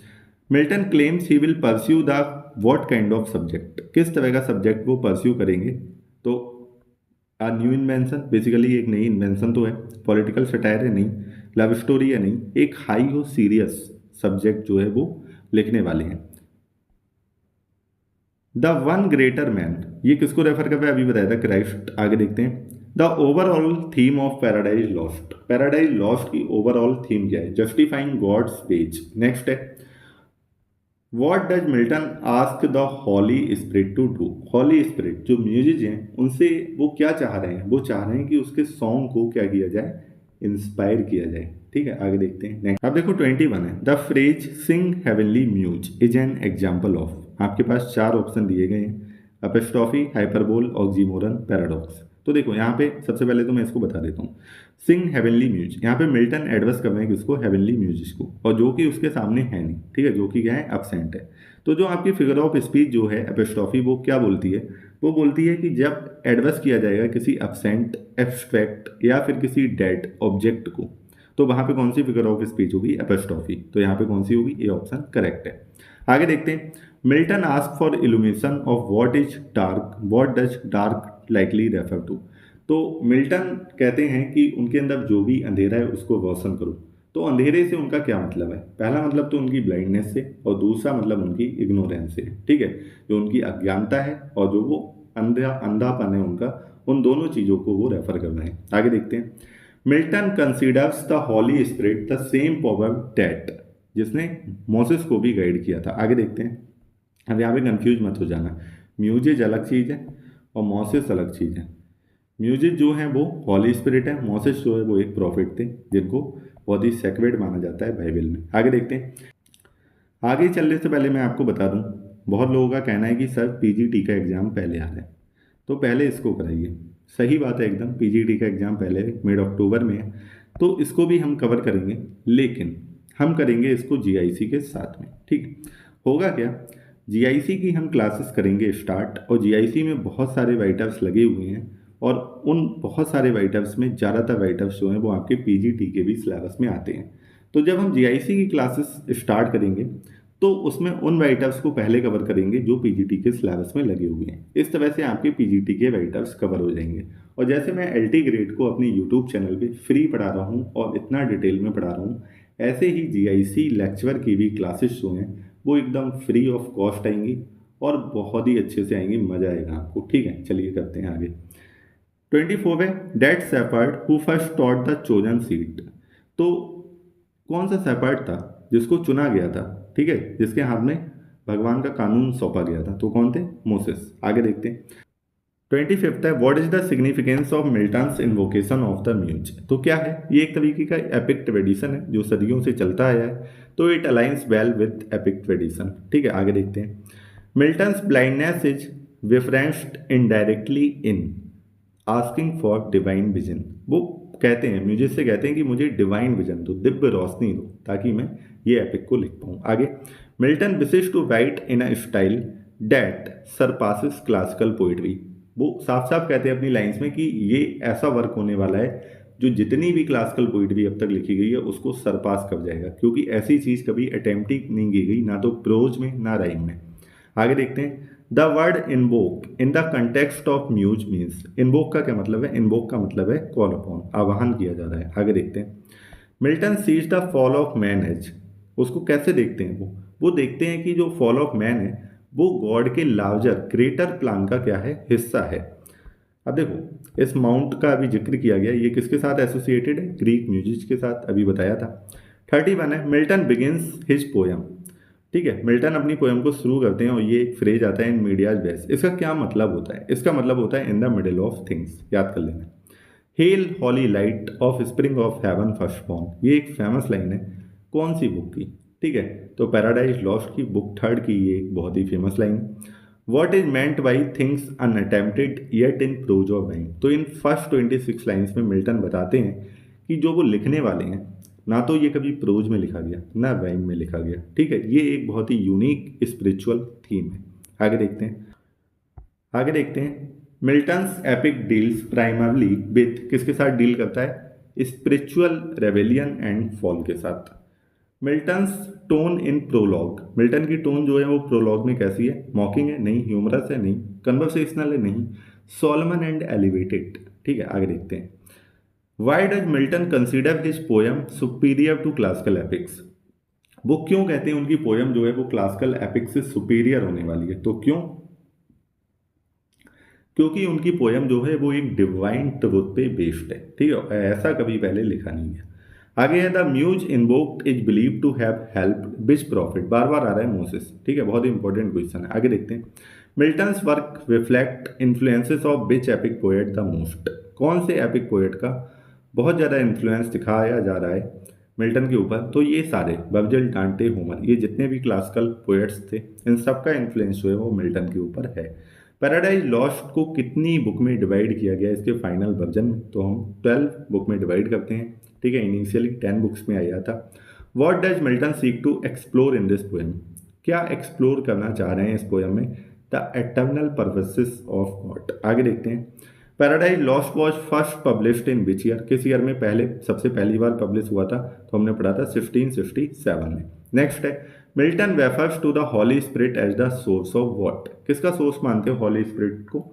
Milton claims he will pursue the what kind of subject. किस तरह का सब्जेक्ट वो परस्यू करेंगे, तो आ न्यू इन्वेंशन, बेसिकली एक नई इन्वेंशन तो है, पॉलिटिकल सटायर है नहीं, लव स्टोरी है नहीं, एक हाई और सीरियस सब्जेक्ट जो है वो लिखने वाले हैं। द वन ग्रेटर मैन, ये किसको रेफर कर रहा है, अभी बताया था, क्राइस्ट। आगे देखते हैं, the overall theme of Paradise Lost. Paradise Lost की ओवरऑल थीम क्या है, जस्टिफाइंग गॉड्स पेज। नेक्स्ट है, what does Milton ask the Holy Spirit to do. Holy Spirit जो म्यूजिक हैं उनसे वो क्या चाह रहे हैं, वो चाह रहे हैं कि उसके सॉन्ग को क्या किया जाए, इंस्पायर किया जाए, ठीक है। आगे देखते हैं नेक्स्ट, अब देखो 21 है, the phrase sing heavenly muse is an example of. आपके पास चार ऑप्शन दिए गए हैं, एपिस्ट्रॉफी, हाइपरबोल, ऑक्सीमोरन, पैराडॉक्स। तो देखो यहाँ पे सबसे पहले तो मैं इसको बता देता हूँ, सिंग हेवनली म्यूज, यहाँ पे मिल्टन एडवर्स कर रहे हैं किसको, हेवनली म्यूजिक को, और जो कि उसके सामने है नहीं, ठीक है, जो कि क्या है, एब्सेंट है। तो जो आपकी फिगर ऑफ स्पीच जो है एपिस्ट्रॉफी, वो क्या बोलती है, वो बोलती है कि जब एडवर्स किया जाएगा किसी एब्सेंट, एब्स्ट्रैक्ट या फिर किसी डेड ऑब्जेक्ट को, तो वहां पे कौन सी फिगर ऑफ स्पीच होगी, एपिस्ट्रॉफी। तो यहाँ पे कौन सी होगी, ये ऑप्शन करेक्ट है। आगे देखते हैं, Milton ask for illumination of what is dark, what does dark likely refer to. तो मिल्टन कहते हैं कि उनके अंदर जो भी अंधेरा है उसको रोशन करो। तो अंधेरे से उनका क्या मतलब है, पहला मतलब तो उनकी ब्लाइंडनेस से, और दूसरा मतलब उनकी इग्नोरेंस से, ठीक है, जो उनकी अज्ञानता है और जो वो अंधापन है उनका, उन दोनों चीज़ों को वो रेफर कर रहे हैं। आगे देखते हैं, Milton considers the Holy Spirit the same power that, जिसने मोसेस को भी गाइड किया था। आगे देखते हैं, अब यहाँ पे कंफ्यूज मत हो जाना, म्यूजिक अलग चीज़ है और मोसेस अलग चीज़ है। म्यूजिक जो है वो हॉली स्पिरिट है, मोसेस जो है वो एक प्रॉफिट थे जिनको बहुत ही सेक्रेड माना जाता है बाइबल में। आगे देखते हैं, आगे चलने से पहले मैं आपको बता दूं, बहुत लोगों का कहना है कि सर पीजीटी का एग्ज़ाम पहले आ रहा है, तो पहले इसको कराइए। सही बात है एकदम, पीजीटी का एग्ज़ाम पहले मिड अक्टूबर में है, तो इसको भी हम कवर करेंगे, लेकिन हम करेंगे इसको जीआईसी के साथ में, ठीक। होगा क्या, जीआईसी की हम क्लासेस करेंगे स्टार्ट, और जीआईसी में बहुत सारे राइटर्स लगे हुए हैं, और उन बहुत सारे राइटर्स में ज़्यादातर राइटर्स जो हैं वो आपके पीजीटी के भी सिलेबस में आते हैं। तो जब हम जीआईसी की क्लासेस स्टार्ट करेंगे तो उसमें उन राइटर्स को पहले कवर करेंगे जो पीजीटी के सिलेबस में लगे हुए हैं। इस तरह से आपके पीजीटी के राइटर्स कवर हो जाएंगे। और जैसे मैं एलटी ग्रेड को अपने यूट्यूब चैनल पे फ्री पढ़ा रहा हूँ और इतना डिटेल में पढ़ा रहा हूँ, ऐसे ही जीआईसी लेक्चर की भी क्लासेस जो हैं वो एकदम फ्री ऑफ कॉस्ट आएंगी और बहुत ही अच्छे से आएंगी, मजा आएगा आपको। ठीक है, चलिए करते हैं आगे। 24 है that shepherd who first taught the chosen seed. तो कौन सा सेपर्ड था जिसको चुना गया था, ठीक है, जिसके हाथ में भगवान का कानून सौंपा गया था, तो कौन थे? मोसेस। आगे देखते हैं। 25 है what is the significance of Milton's invocation of the muse. तो क्या है? ये एक तरीके का एपिक ट्रेडिशन है जो सदियों से चलता आया है, तो it aligns well with epic tradition. ठीक है, आगे देखते हैं। Milton's blindness is referenced indirectly in asking for divine vision. वो कहते हैं, म्यूजिक से कहते हैं कि मुझे डिवाइन विजन दो, दिव्य रोशनी दो, ताकि मैं ये एपिक को लिख पाऊँ। आगे, Milton wishes to write in a style that surpasses classical poetry. वो साफ साफ कहते हैं अपनी लाइंस में कि ये ऐसा वर्क होने वाला है जो जितनी भी क्लासिकल पोइट्री अब तक लिखी गई है उसको सरपास कर जाएगा, क्योंकि ऐसी चीज़ कभी अटेम्प्ट ही नहीं की गई, ना तो प्रोज में ना राइम में। आगे देखते हैं। The word invoke in the context of muse means. Invoke का क्या मतलब है? इनवोक का मतलब है कॉल अपॉन, आवाहन किया जा रहा है। आगे देखते हैं। Milton sees the fall of man as. उसको कैसे देखते हैं? वो देखते हैं कि जो फॉल ऑफ मैन है वो गॉड के लार्जर ग्रेटर प्लान का क्या है? हिस्सा है। अब देखो, इस माउंट का अभी जिक्र किया गया, ये किसके साथ एसोसिएटेड है? ग्रीक म्यूजिक के साथ, अभी बताया था। 31 है मिल्टन बिगिंस हिज पोयम। ठीक है, मिल्टन अपनी पोयम को शुरू करते हैं और ये एक फ्रेज आता है इन मीडियाज बेस्ट। इसका क्या मतलब होता है? इसका मतलब होता है in the middle of things. याद कर लेना। Hail holy light offspring of heaven firstborn, ये एक फेमस लाइन है। कौन सी बुक की? ठीक है, तो पैराडाइज लॉस्ट की बुक 3 की ये एक बहुत ही फेमस लाइन है। What is meant by things unattempted yet in prose of rhyme. तो इन फर्स्ट 26 लाइन्स में मिल्टन बताते हैं कि जो वो लिखने वाले हैं, ना तो ये कभी प्रोज में लिखा गया ना राइम में लिखा गया। ठीक है, ये एक बहुत ही यूनिक स्पिरिचुअल थीम है। आगे देखते हैं। Milton's epic deals primarily with, किसके साथ डील करता है? स्पिरिचुअल रेवेलियन एंड फॉल के साथ। Milton's tone in prologue, Milton की टोन जो है वो प्रोलॉग में कैसी है? मॉकिंग है? नहीं। ह्यूमरस है? नहीं। कन्वर्सेशनल है? नहीं। Solemn and elevated. ठीक है, आगे देखते हैं। Why does Milton consider his poem superior to classical epics. वो क्यों कहते हैं उनकी पोयम जो है वो क्लासिकल एपिक्स से सुपीरियर होने वाली है? तो क्यों? क्योंकि उनकी पोयम जो है वो एक डिवाइन ट्रुथ पे बेस्ड है। ठीक है, ऐसा कभी पहले लिखा नहीं है। आगे है the muse invoked is believe to have help which prophet. बार बार आ रहा है मोसेस। ठीक है, बहुत ही इंपॉर्टेंट क्वेश्चन है। आगे देखते हैं। Milton's work reflect influences of which epic poet the most. कौन से एपिक पोएट का बहुत ज़्यादा इन्फ्लुएंस दिखाया जा रहा है मिल्टन के ऊपर? तो ये सारे वर्जिल, डांटे, होमर, ये जितने भी क्लासिकल पोएट्स थे, इन सब का इन्फ्लुएंस जो है वो मिल्टन के ऊपर है। पैराडाइज लॉस्ट को कितनी बुक में डिवाइड किया गया इसके फाइनल वर्जन में? तो हम 12 बुक में डिवाइड करते हैं। ठीक है, इनिशियली 10 बुक्स में आया था। What does Milton seek to explore in this poem. क्या एक्सप्लोर करना चाह रहे हैं इस पोएम में? The eternal purposes of God. आगे देखते हैं। Paradise Lost was first published in which year. किस ईयर में पहले सबसे पहली बार पब्लिश हुआ था? तो हमने पढ़ा था 1667 में। नेक्स्ट है Milton refers to the Holy Spirit as the source of what. किसका सोर्स मानते हैं हॉली स्पिरिट को?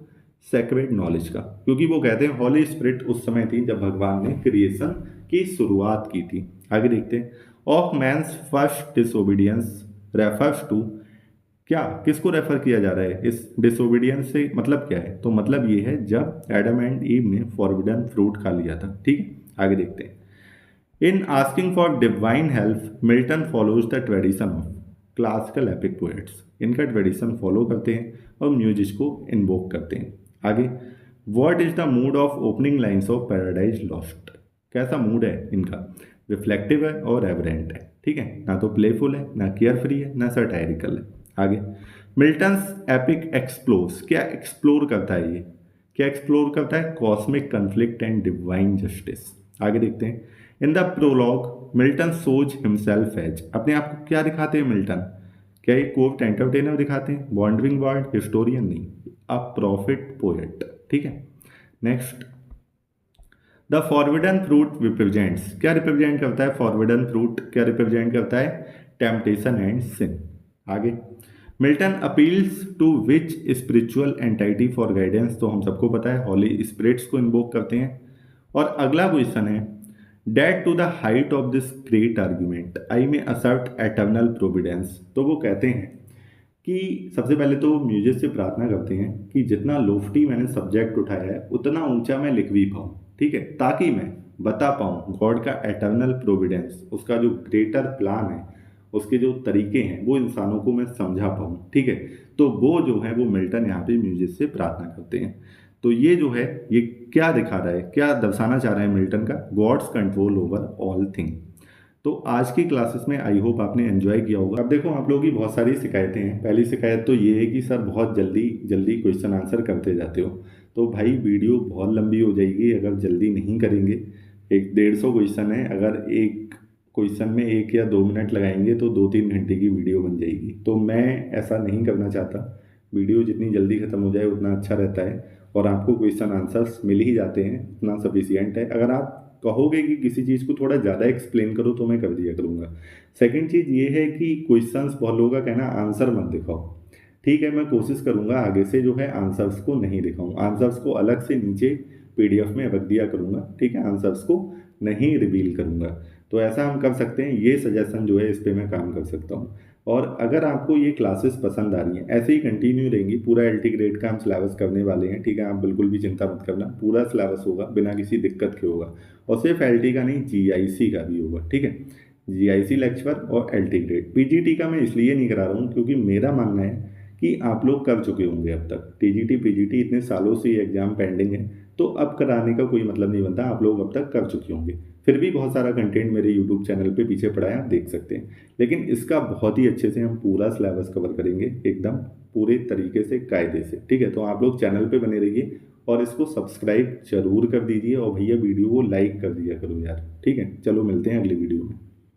सेक्रेड नॉलेज का, क्योंकि वो कहते हैं हॉली स्पिरिट उस समय थी जब भगवान ने क्रिएशन की शुरुआत की थी। आगे देखते हैं। Of man's first disobedience refers to, क्या किसको रेफर किया जा रहा है? इस डिसोबीडियंस से मतलब क्या है? तो मतलब ये है जब एडम एंड ईव ने फॉरबिडन फ्रूट खा लिया था। ठीक है, आगे देखते हैं। इन asking for divine help Milton follows the tradition of classical epic poets. इनका ट्रेडिशन फॉलो करते हैं और म्यूजिक को इन्वोक करते हैं। आगे, what is the mood off opening lines of Paradise lost. कैसा मूड है इनका? रिफ्लेक्टिव है और रेवरेंट है। ठीक है, ना तो प्लेफुल है, ना केयर फ्री है, ना सटायरिकल है। आगे, मिल्टन्स एपिक एक्सप्लोर्स, क्या एक्सप्लोर करता है ये? क्या एक्सप्लोर करता है? Cosmic conflict and divine justice. आगे देखते हैं। In the prologue Milton sees himself as, अपने आप को क्या दिखाते हैं मिल्टन? क्या एक कोर्ट एंटरटेनर दिखाते हैं? वॉन्डरिंग वर्ड, हिस्टोरियन नहीं, अ प्रॉफिट पोएट। ठीक है, next. The forbidden fruit represents, क्या रिप्रेजेंट करता है? फॉरबिडन फ्रूट क्या रिप्रेजेंट करता है? Temptation and sin. आगे, Milton appeals to which spiritual entity for guidance, तो हम सबको पता है हॉली स्पिरिट्स को इन्वोक करते हैं। और अगला क्वेश्चन है, that to the height of this great argument I may assert eternal Providence, तो वो कहते हैं कि सबसे पहले तो म्यूजिक से प्रार्थना करते हैं कि जितना लोफ्टी मैंने सब्जेक्ट उठाया है उतना ऊंचा मैं लिख भी पाऊँ, ठीक है, ताकि मैं बता पाऊँ गॉड का एटर्नल प्रोविडेंस, उसका जो ग्रेटर प्लान है, उसके जो तरीके हैं वो इंसानों को मैं समझा पाऊँ, ठीक है। तो वो जो है वो मिल्टन यहाँ पे म्यूजिक से प्रार्थना करते हैं। तो ये जो है ये क्या दिखा रहा है, क्या दर्शाना चाह रहा है मिल्टन का, God's control over all thing. तो आज की क्लासेस में आई होप आपने एंजॉय किया होगा। अब देखो आप लोगों की बहुत सारी शिकायतें हैं। पहली शिकायत तो ये है कि सर बहुत जल्दी जल्दी क्वेश्चन आंसर करते जाते हो। तो भाई वीडियो बहुत लंबी हो जाएगी अगर जल्दी नहीं करेंगे। 150 क्वेश्चन है, अगर एक क्वेश्चन में 1 या 2 मिनट लगाएंगे तो 2-3 घंटे की वीडियो बन जाएगी। तो मैं ऐसा नहीं करना चाहता। वीडियो जितनी जल्दी ख़त्म हो जाए उतना अच्छा रहता है और आपको क्वेश्चन आंसर्स मिल ही जाते हैं, उतना सफिशियंट है। अगर आप कहोगे कि किसी चीज़ को थोड़ा ज़्यादा एक्सप्लेन करो तो मैं कर दिया करूँगा। सेकंड चीज़ ये है कि क्वेश्चंस, बहुत लोगों का कहना आंसर मत दिखाओ। ठीक है, मैं कोशिश करूँगा आगे से जो है आंसर्स को नहीं दिखाऊँ, आंसर्स को अलग से नीचे पीडीएफ में रख दिया करूँगा, ठीक है, आंसर्स को नहीं रिवील करूँगा। तो ऐसा हम कर सकते हैं, ये सजेशन जो है इस पर मैं काम कर सकता हूँ। और अगर आपको ये क्लासेस पसंद आ रही हैं, ऐसे ही कंटिन्यू रहेंगी, पूरा एलटी ग्रेड का हम सिलेबस करने वाले हैं, ठीक है, आप बिल्कुल भी चिंता मत करना, पूरा सिलेबस होगा बिना किसी दिक्कत के होगा। और सिर्फ एलटी का नहीं, जीआईसी का भी होगा, ठीक है, जीआईसी लेक्चर और एलटी ग्रेड। पीजीटी का मैं इसलिए नहीं करा रहा हूँ क्योंकि मेरा मानना है कि आप लोग कर चुके होंगे अब तक टीजीटी पीजीटी, इतने सालों से ये एग्जाम पेंडिंग है, तो अब कराने का कोई मतलब नहीं बनता, आप लोग अब तक कर चुके होंगे। फिर भी बहुत सारा कंटेंट मेरे यूट्यूब चैनल पे पीछे पड़ा है, आप देख सकते हैं। लेकिन इसका बहुत ही अच्छे से हम पूरा सिलेबस कवर करेंगे, एकदम पूरे तरीके से, कायदे से, ठीक है। तो आप लोग चैनल पे बने रहिए और इसको सब्सक्राइब जरूर कर दीजिए और भैया वीडियो को लाइक कर दिया करो यार, ठीक है। चलो मिलते हैं अगली वीडियो में।